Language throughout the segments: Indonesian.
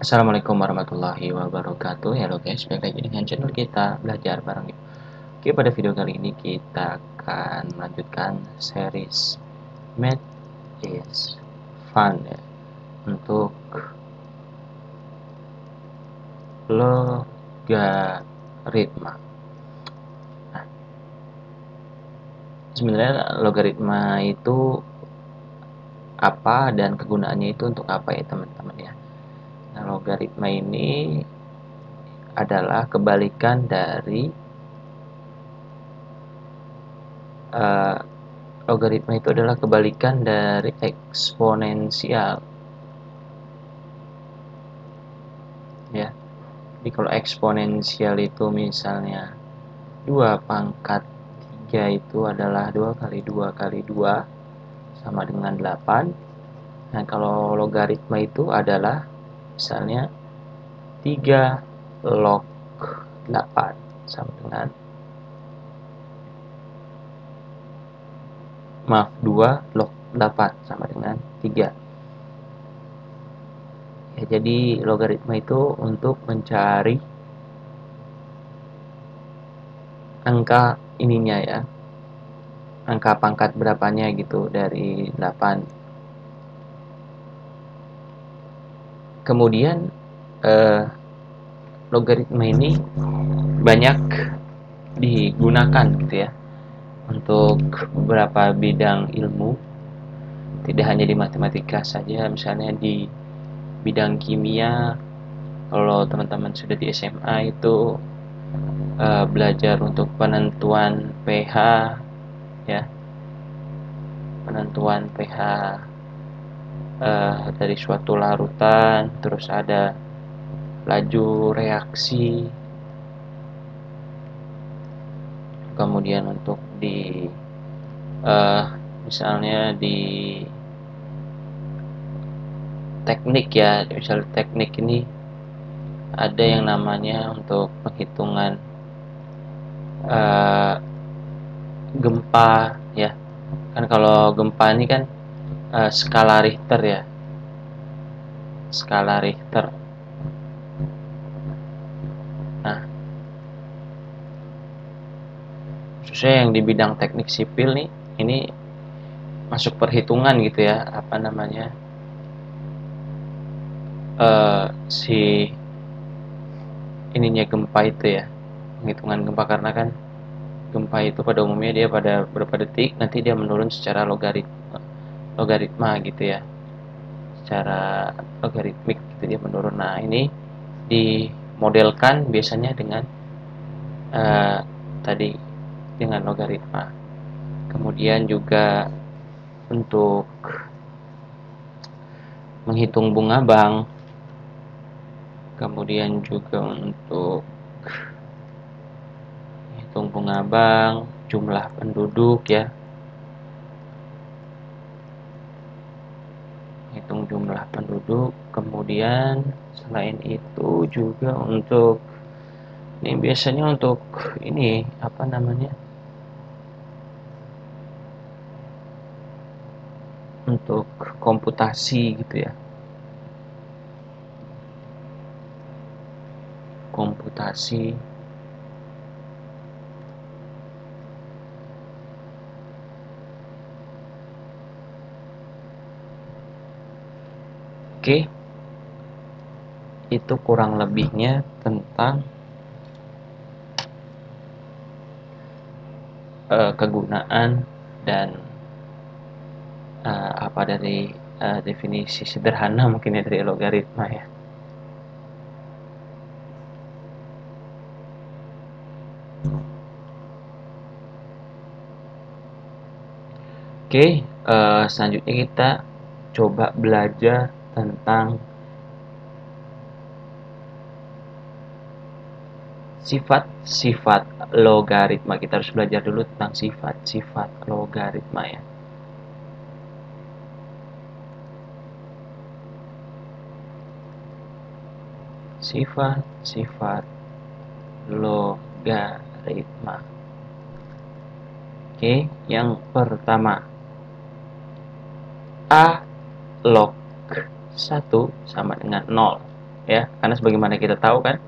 Assalamualaikum warahmatullahi wabarakatuh. Halo guys, balik lagi dengan channel kita belajar bareng yuk. Oke, pada video kali ini kita akan melanjutkan series Math is Fun ya, untuk logaritma. Nah, sebenarnya logaritma itu apa dan kegunaannya itu untuk apa ya teman-teman ya. Nah, logaritma ini adalah kebalikan dari uh, logaritma itu adalah kebalikan dari eksponensial ya. Jadi kalau eksponensial itu misalnya 2 pangkat 3 itu adalah 2 kali 2 kali 2 sama dengan 8. Nah, kalau logaritma itu adalah misalnya 3 log 8 sama dengan 2 log 8 sama dengan 3. Ya, jadi logaritma itu untuk mencari angka ininya ya, angka pangkat berapanya gitu dari 8. Kemudian logaritma ini banyak digunakan gitu ya untuk beberapa bidang ilmu, tidak hanya di matematika saja. Misalnya di bidang kimia, kalau teman-teman sudah di SMA itu belajar untuk penentuan pH ya, penentuan pH dari suatu larutan, terus ada laju reaksi, kemudian untuk di misalnya di teknik ya, misalnya teknik ini ada yang namanya untuk penghitungan gempa ya. Kan kalau gempa ini kan skala Richter ya, skala Richter. Nah, khususnya yang di bidang teknik sipil nih, ini masuk perhitungan gitu ya, apa namanya, si ininya gempa itu ya, penghitungan gempa, karena kan gempa itu pada umumnya dia pada berapa detik nanti dia menurun secara logaritma gitu ya, secara logaritmik gitu dia menurun. Nah, ini dimodelkan biasanya dengan tadi dengan logaritma. Kemudian juga untuk menghitung bunga bank, kemudian juga untuk menghitung bunga bank, jumlah penduduk ya, hitung jumlah penduduk. Kemudian selain itu juga untuk ini biasanya untuk ini apa namanya, untuk komputasi gitu ya, komputasi. Oke, itu kurang lebihnya tentang kegunaan dan apa dari definisi sederhana mungkin ya dari logaritma ya. Oke, selanjutnya kita coba belajar tentang sifat-sifat logaritma. Kita harus belajar dulu tentang sifat-sifat logaritma ya. Sifat-sifat logaritma. Oke, yang pertama, A log 1 sama dengan 0. ya, karena sebagaimana kita tahu kan,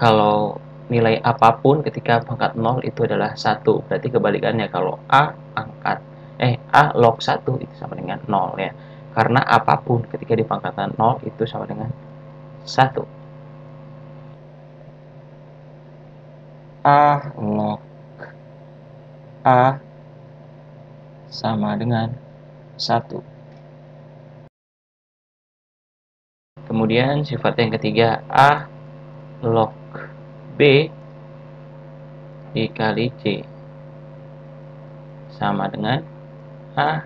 kalau nilai apapun ketika pangkat 0 itu adalah 1. Berarti kebalikannya, kalau A log 1 itu sama dengan 0 ya. Karena apapun ketika di pangkatan 0 itu sama dengan 1. A log A sama dengan 1. Kemudian sifat yang ketiga, A log B dikali C sama dengan A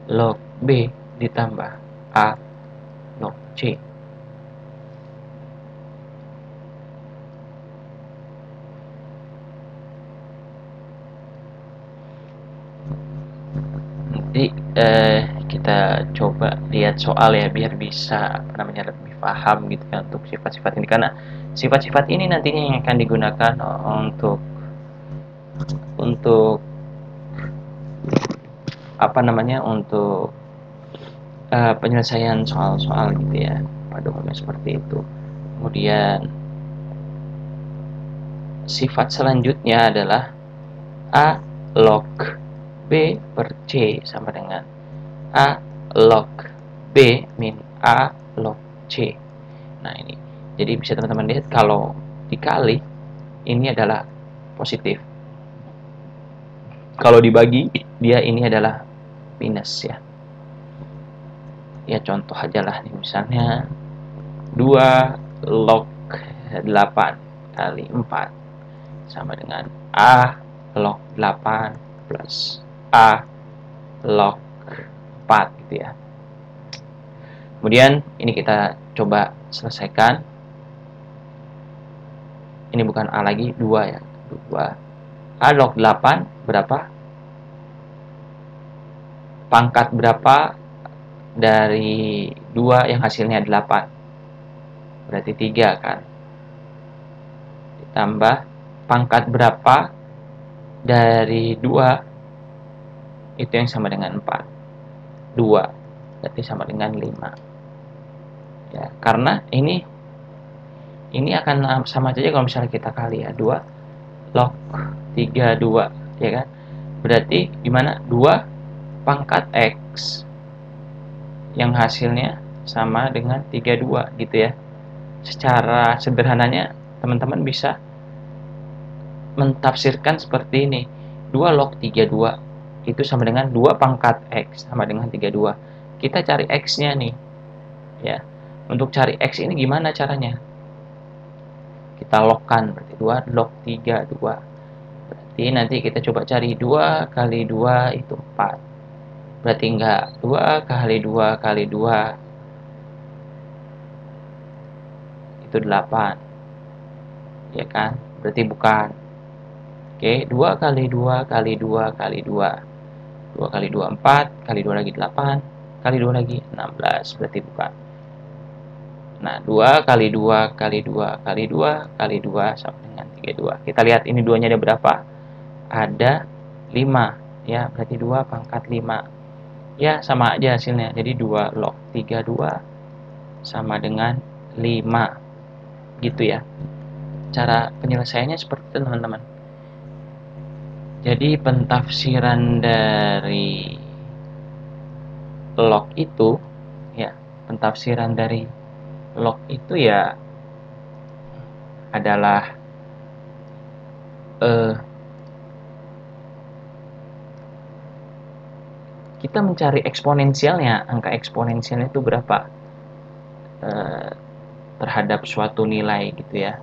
log B ditambah A log C. Nanti kita coba lihat soal ya, biar bisa lebih paham gitu kan untuk sifat-sifat ini, karena sifat-sifat ini nantinya yang akan digunakan untuk untuk penyelesaian soal-soal gitu ya, pada umumnya seperti itu. Kemudian sifat selanjutnya adalah A log B per C sama dengan A log B min A log C. Nah ini, jadi bisa teman-teman lihat kalau dikali ini adalah positif, kalau dibagi dia ini adalah minus ya. Ya contoh aja lah nih, misalnya 2 log 8 kali 4 sama dengan A log 8 plus A log 4 gitu ya. Kemudian ini kita coba selesaikan. Ini bukan A lagi, 2 ya. 2 A log 8 berapa? Pangkat berapa dari 2 yang hasilnya 8? Berarti 3 kan. Ditambah pangkat berapa dari 2 itu yang sama dengan 4? 2, berarti sama dengan 5 ya, karena ini akan sama saja kalau misalnya kita kali ya, 2 log 3 2 ya kan, berarti gimana, 2 pangkat X yang hasilnya sama dengan 32 gitu ya. Secara sederhananya teman-teman bisa mentafsirkan seperti ini, 2 log 32 itu sama dengan 2 pangkat X sama dengan 32. Kita cari X nya nih ya. Untuk cari X ini gimana caranya? Kita logkan, berarti 2 log 32. Berarti nanti kita coba cari 2 kali 2 itu 4. Berarti enggak, 2 kali 2 kali 2 itu 8 ya kan, berarti bukan. Oke, 2 kali 2 kali 2 kali 2, 2 kali 2 4, kali 2 lagi 8, kali 2 lagi 16, berarti bukan. Nah, 2 kali 2 kali 2 kali 2 kali 2 sama dengan 32. Kita lihat ini 2-nya ada berapa? Ada 5 ya, berarti 2 pangkat 5. Ya, sama aja hasilnya. Jadi 2 log 32 sama dengan 5 gitu ya. Cara penyelesaiannya seperti itu teman-teman. Jadi pentafsiran dari log itu ya, pentafsiran dari log itu ya adalah kita mencari eksponensialnya, angka eksponensialnya itu berapa terhadap suatu nilai gitu ya.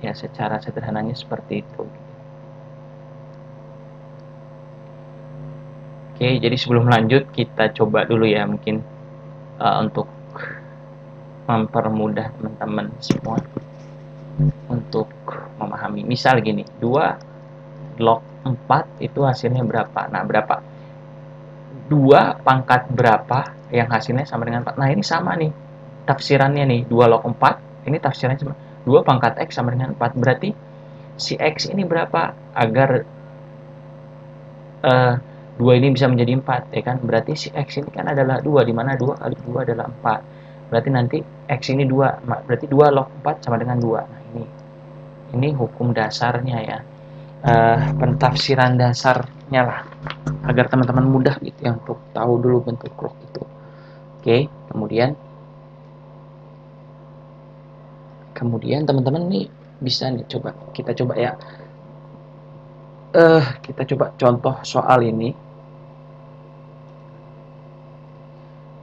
Ya, secara sederhananya seperti itu. Oke, jadi sebelum lanjut kita coba dulu ya, mungkin untuk mempermudah teman-teman semua untuk memahami. Misal gini, 2 log 4 itu hasilnya berapa? Nah, berapa? 2 pangkat berapa yang hasilnya sama dengan 4? Nah, ini sama nih tafsirannya nih, 2 log 4, ini tafsirannya sama. 2 pangkat X sama dengan 4, berarti si X ini berapa? Agar 2 ini bisa menjadi 4 ya kan, berarti si X ini kan adalah 2, dimana 2 kali 2 adalah 4. berarti nanti X ini 2, berarti 2 log 4 sama dengan 2. Nah, ini hukum dasarnya ya, pentafsiran dasarnya lah, agar teman-teman mudah gitu ya untuk tahu dulu bentuk log itu. Oke, kemudian teman-teman nih bisa nih kita coba ya, kita coba contoh soal ini.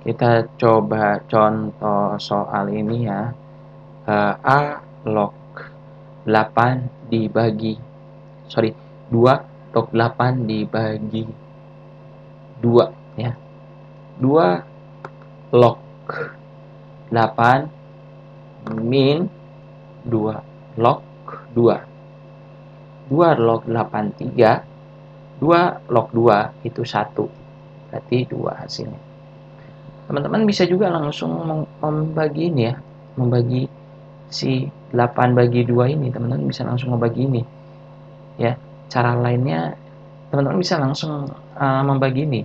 Kita coba contoh soal ini ya. A log 8 dibagi 2 log 8 dibagi 2 ya. 2 log 8 min 2 log 2. 2 log 8 3, 2 log 2 itu 1. Berarti 2 hasilnya. Teman-teman bisa juga langsung membagi ini ya, membagi si 8 bagi 2 ini, teman-teman bisa langsung membagi ini ya. Cara lainnya teman-teman bisa langsung membagi ini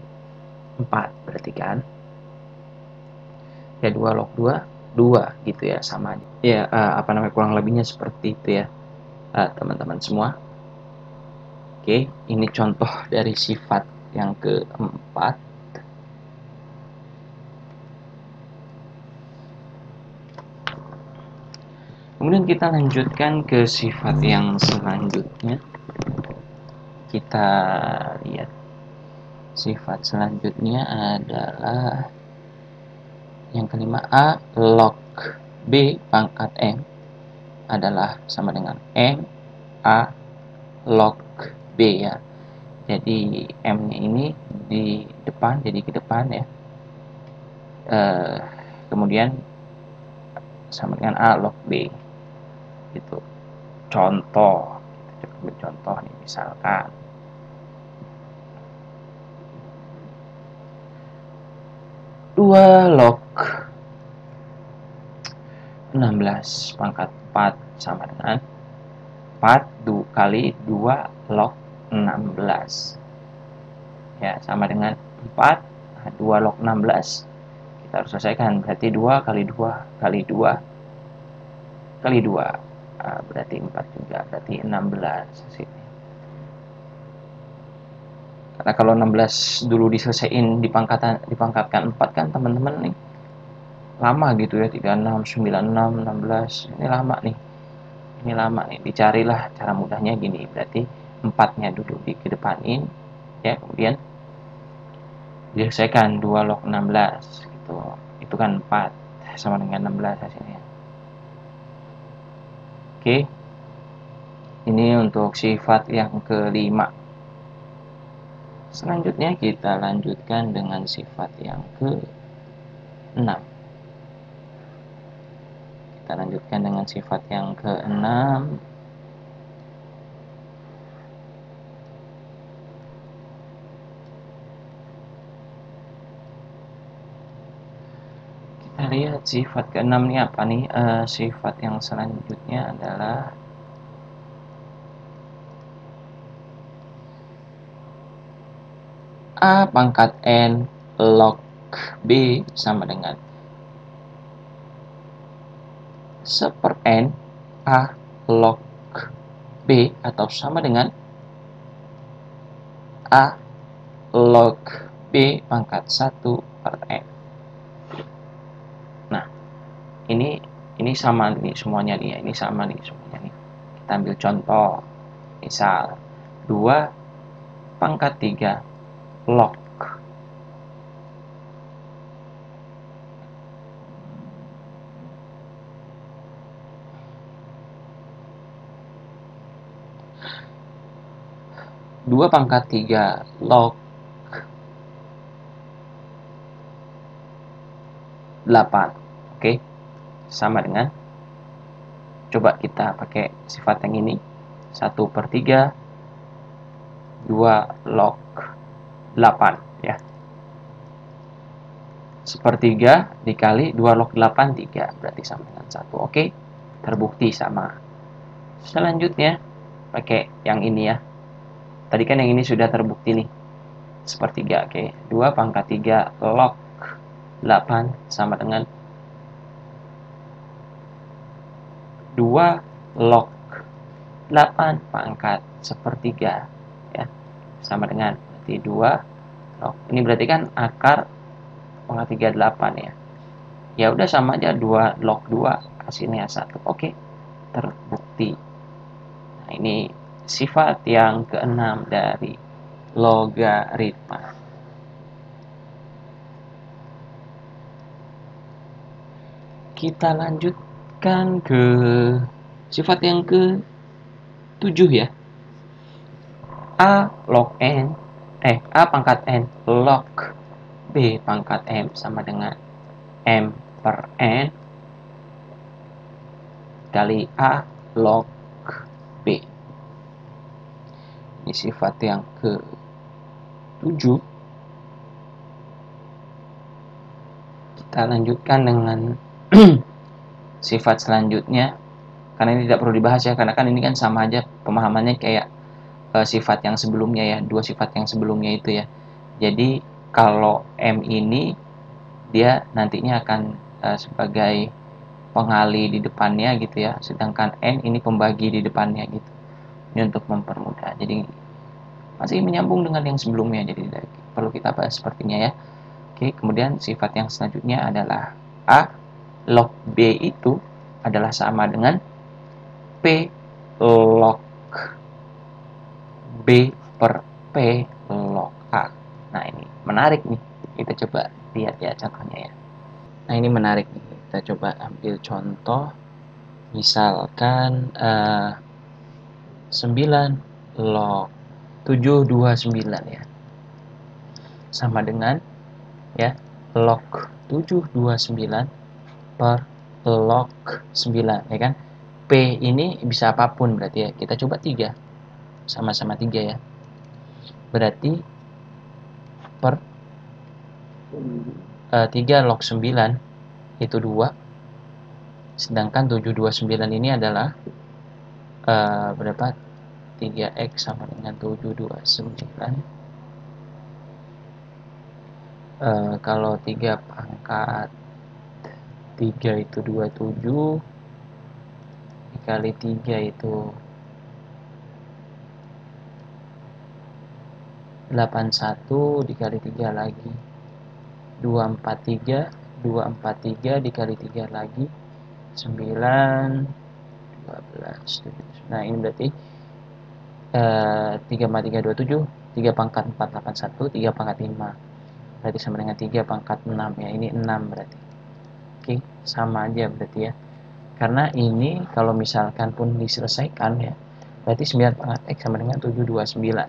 4, berarti kan ya 2 log 2 2 gitu ya, sama ya, kurang lebihnya seperti itu ya teman-teman semua. Oke, ini contoh dari sifat yang keempat. Kemudian kita lanjutkan ke sifat yang selanjutnya. Kita lihat sifat selanjutnya adalah yang kelima, A log B pangkat M adalah sama dengan M A log B ya. Jadi M-nya ini di depan, jadi ke depan ya. Kemudian sama dengan A log B. Itu contoh. Kita coba contoh nih, misalkan dua log 16 pangkat 4 sama dengan 4 kali 2 log 16 ya, sama dengan 4. Nah, 2 log 16 kita harus selesaikan, berarti 2 kali 2 kali 2 kali 2, berarti 4 juga, berarti 16 sini. Karena kalau 16 dulu diselesaikan dipangkatkan 4 kan teman-teman nih lama gitu ya, 36, 96, 16, ini lama nih. Ini lama nih, dicarilah cara mudahnya gini, berarti 4-nya dulu dikedepanin ya, kemudian diselesaikan 2 log 16 gitu. Itu kan 4 sama dengan 16 hasilnya. Oke. Ini untuk sifat yang kelima. Selanjutnya kita lanjutkan dengan sifat yang ke-6. Kita lanjutkan dengan sifat yang ke-6. Kita lihat sifat ke-6 ini apa nih? Sifat yang selanjutnya adalah A pangkat N log B sama dengan 1/N A log B, atau sama dengan A log B pangkat 1/N. Nah, ini sama nih semuanya nih ya, ini sama nih semuanya nih. Kita ambil contoh, misal 2 pangkat 3 log 2 pangkat 3 log 8. Oke, sama dengan, coba kita pakai sifat yang ini, 1/3 2 log 8 ya. 1/3 dikali 2 log 8 3, berarti sama dengan 1. Oke, terbukti sama. Selanjutnya pakai yang ini ya. Tadi kan yang ini sudah terbukti nih, 1/3. Oke, 2 pangkat 3 log 8 sama dengan 2 log 8 pangkat sepertiga, ya, sama dengan berarti 2 log. Ini berarti kan akar pangkat 38 ya. Ya udah sama aja, 2 log 2 hasilnya 1. Oke, terbukti. Nah, ini sifat yang keenam dari logaritma. Kita lanjutkan ke sifat yang ke-7 ya. A log n A pangkat n log B pangkat m sama dengan m per n kali A log B. Ini sifat yang ke-7. Kita lanjutkan dengan sifat selanjutnya, karena ini tidak perlu dibahas ya, karena kan ini kan sama aja pemahamannya kayak sifat yang sebelumnya ya, dua sifat yang sebelumnya itu ya. Jadi kalau M ini dia nantinya akan sebagai pengali di depannya gitu ya, sedangkan N ini pembagi di depannya gitu. Ini untuk mempermudah. Jadi masih menyambung dengan yang sebelumnya, jadi tidak perlu kita bahas sepertinya ya. Oke, kemudian sifat yang selanjutnya adalah A log B itu adalah sama dengan P log B per P log A. Nah, ini menarik nih. Kita coba lihat ya contohnya ya. Nah, ini menarik nih. Kita coba ambil contoh. Misalkan 9 log 729 ya. Sama dengan ya log 729 per log 9 ya kan. P ini bisa apapun berarti ya. Kita coba 3. Sama-sama 3 ya. Berarti per 3 log 9 itu 2. Sedangkan 729 ini adalah berapa? 3x sama dengan 729. Kalau 3 pangkat 3 itu 27, dikali 3 itu 81, dikali 3 lagi 243, 243 dikali 3 lagi 9, 12, 7. Nah, ini berarti 3 sama 3, 27, 3 pangkat 4, 81, 3 pangkat 5. Berarti sama dengan 3 pangkat 6 ya, ini 6 berarti. Oke, sama aja berarti ya. Karena ini kalau misalkan pun diselesaikan ya, berarti 9 pangkat X sama dengan 729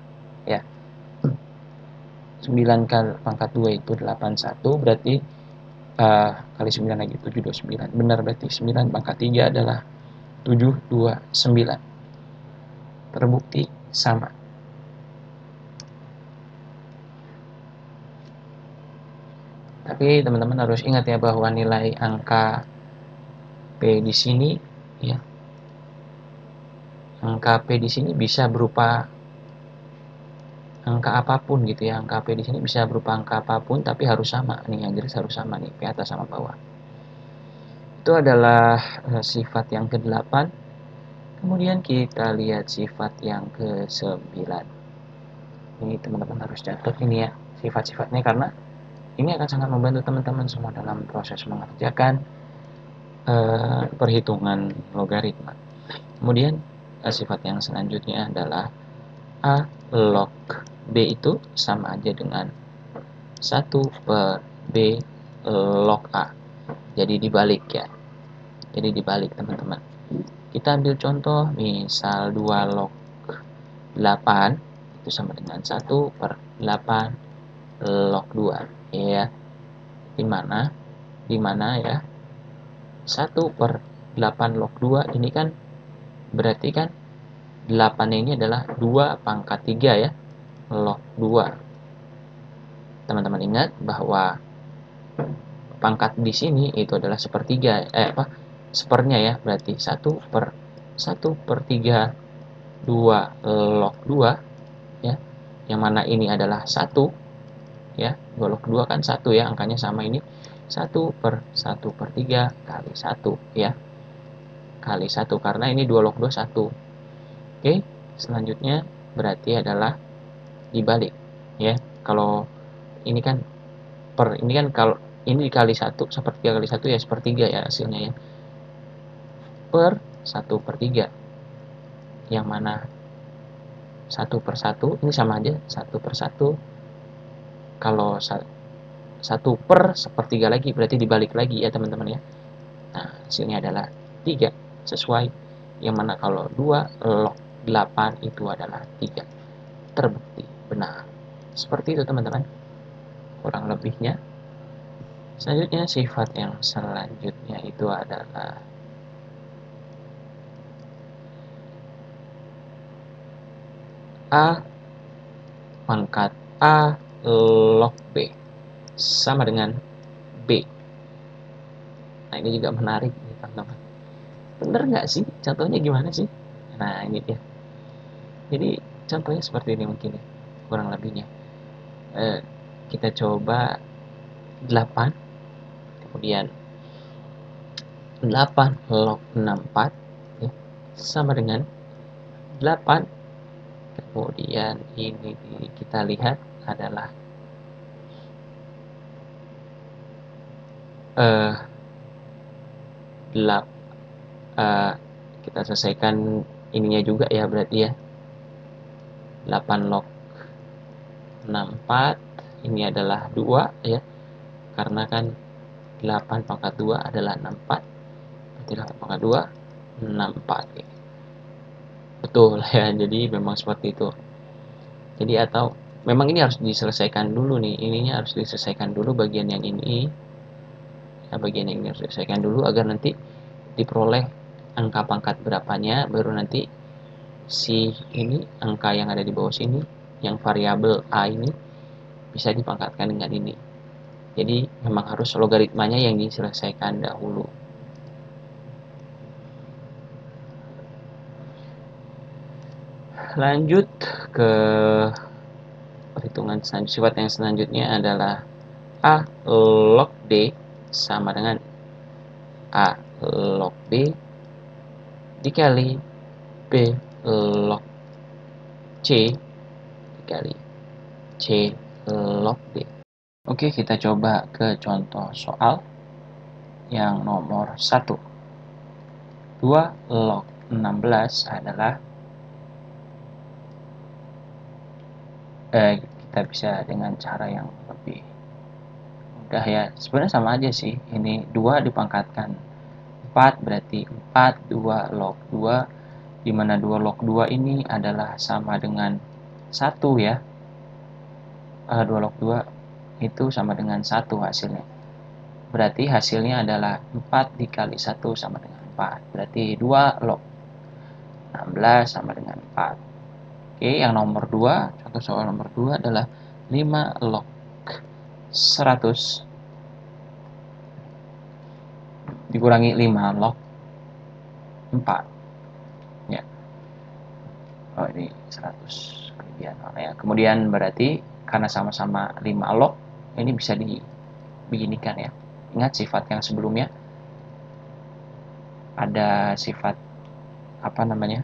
ya. 9 kali pangkat 2 itu 81, berarti kali 9 lagi 729. Benar, berarti 9 pangkat 3 adalah 729. Terbukti sama. Tapi teman-teman harus ingat ya bahwa nilai angka P di sini ya. Angka P di sini bisa berupa angka apapun gitu ya. Angka P di sini bisa berupa angka apapun tapi harus sama. Nih yang jelas harus sama nih, P atas sama bawah. Itu adalah sifat yang ke-8. Kemudian kita lihat sifat yang ke-9. Ini teman-teman harus catat ini ya, sifat-sifatnya, karena ini akan sangat membantu teman-teman semua dalam proses mengerjakan perhitungan logaritma. Kemudian sifat yang selanjutnya adalah A log B itu sama aja dengan 1 per B log A. Jadi dibalik ya. Jadi dibalik teman-teman. Kita ambil contoh, misal 2 log 8 itu sama dengan 1 per 8 log 2 ya. Dimana ya 1 per 8 log 2 ini kan berarti kan 8 ini adalah 2 pangkat 3 ya, log 2. Teman-teman ingat bahwa pangkat di sini itu adalah sepertiga, sepernya ya, berarti 1 per 3 2 log 2 ya, yang mana ini adalah 1 ya, 2 log 2 kan 1 ya, angkanya sama, ini 1 per 3 kali 1 ya. kali 1 karena ini 2 log 2 1. Oke, selanjutnya berarti adalah dibalik ya. Kalau ini kan kalau ini dikali 1 sepertiga kali 1 ya sepertiga ya hasilnya ya. Per 1/3. Yang mana 1/1 ini sama aja, 1/1. Kalau 1/1 lagi berarti dibalik lagi ya teman-teman ya. Nah, hasilnya adalah 3 sesuai. Yang mana kalau 2 log 8 itu adalah 3. Terbukti benar. Seperti itu teman-teman. Kurang lebihnya. Selanjutnya sifat yang selanjutnya itu adalah A pangkat A log B sama dengan B. Nah, ini juga menarik nih teman-teman. Bener nggak sih? Contohnya gimana sih? Nah, ini dia. Jadi, contohnya seperti ini mungkin ya, kurang lebihnya. Kita coba 8, kemudian 8 log 64 ya, sama dengan 8. Kemudian ini kita lihat adalah kita selesaikan ininya juga ya berarti ya. 8 log 64 ini adalah 2 ya. Karena kan 8 pangkat 2 adalah 64. Berarti 8 pangkat 2 64 ya. Betul ya. Jadi memang seperti itu. Jadi atau memang ini harus diselesaikan dulu nih. Ininya harus diselesaikan dulu bagian yang ini. Ya, bagian yang ini harus diselesaikan dulu agar nanti diperoleh angka pangkat berapanya, baru nanti si ini angka yang ada di bawah sini yang variabel A ini bisa dipangkatkan dengan ini. Jadi memang harus logaritmanya yang diselesaikan dahulu. Lanjut ke perhitungan selanjutnya. Sifat yang selanjutnya adalah A log D sama dengan A log B dikali B log C dikali C log D. Oke, kita coba ke contoh soal yang nomor 1. 2 log 16 adalah kita bisa dengan cara yang lebih mudah ya. Sebenarnya sama aja sih. Ini 2 dipangkatkan 4 berarti 4 2 log 2, di mana 2 log 2 ini adalah sama dengan 1 ya. 2 log 2 itu sama dengan 1 hasilnya. Berarti hasilnya adalah 4 dikali 1 sama dengan 4. Berarti 2 log 16 sama dengan 4. Oke, yang nomor 2, contoh soal nomor 2 adalah 5 log 100 dikurangi 5 log 4. Ya. Oh, ini 100 kelebihan ya. Kemudian berarti karena sama-sama 5 log, ini bisa dibeginikan ya. Ingat sifat yang sebelumnya ada sifat apa namanya?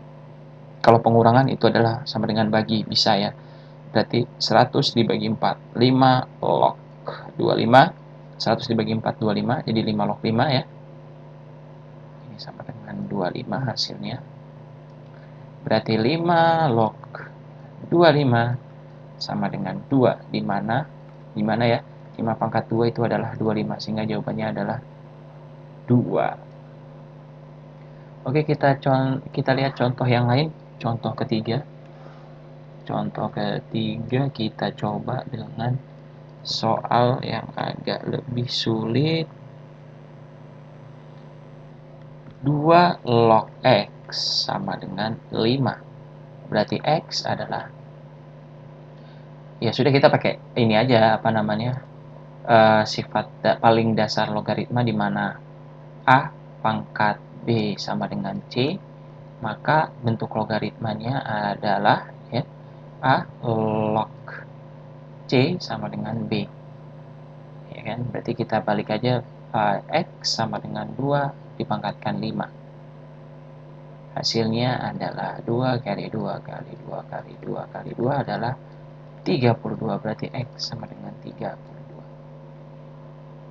Kalau pengurangan itu adalah sama dengan bagi, bisa ya. Berarti 100 dibagi 4, 5 log 25. 100 dibagi 4, 25, jadi 5 log 5 ya. Ini sama dengan 25 hasilnya. Berarti 5 log 25 sama dengan 2, di mana ya? 5 pangkat 2 itu adalah 25, sehingga jawabannya adalah 2. Oke, kita lihat contoh yang lain. Contoh ketiga. Contoh ketiga kita coba dengan soal yang agak lebih sulit. 2 log X sama dengan 5. Berarti X adalah, ya sudah kita pakai ini aja, apa namanya, sifat paling dasar logaritma di mana A pangkat B sama dengan C, maka bentuk logaritmanya adalah ya, A log C sama dengan B. Ya kan? Berarti kita balik aja, X sama dengan 2 dipangkatkan 5. Hasilnya adalah 2 kali 2 kali 2 kali 2 kali 2 adalah 32, berarti X sama dengan 32.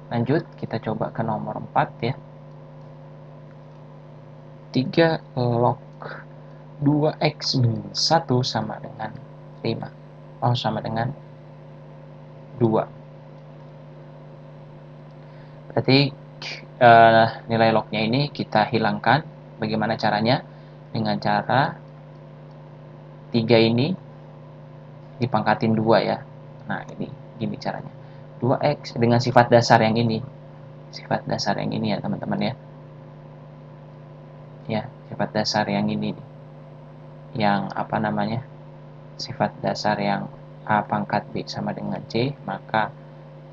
Lanjut, kita coba ke nomor 4 ya. 3 log 2X min 1 sama dengan 5. Oh, sama dengan 2. Berarti nilai lognya ini kita hilangkan. Bagaimana caranya? Dengan cara 3 ini dipangkatin 2 ya. Nah, ini gini caranya. 2X dengan sifat dasar yang ini. Sifat dasar yang ini ya, teman-teman ya. Ya, sifat dasar yang ini. Yang apa namanya? Sifat dasar yang A pangkat B sama dengan C, maka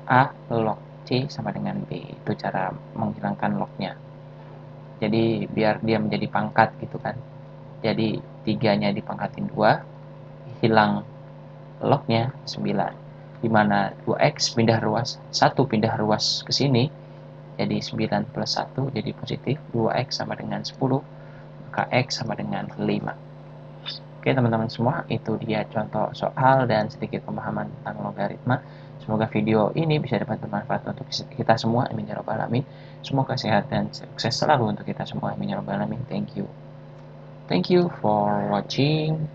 A log C sama dengan B. Itu cara menghilangkan lognya. Jadi biar dia menjadi pangkat gitu kan. Jadi 3-nya dipangkatin 2, hilang lognya 9. Dimana 2X pindah ruas, 1 pindah ruas ke sini, jadi 9 plus 1 jadi positif, 2X sama dengan 10, maka X sama dengan 5. Oke teman-teman semua, itu dia contoh soal dan sedikit pemahaman tentang logaritma. Semoga video ini bisa dapat bermanfaat untuk kita semua. Amin ya rabbal alamin. Semoga sehat dan sukses selalu untuk kita semua. Amin ya rabbal alamin. Thank you. Thank you for watching.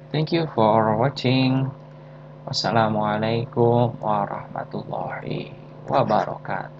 Thank you for watching. Wassalamualaikum warahmatullahi wabarakatuh.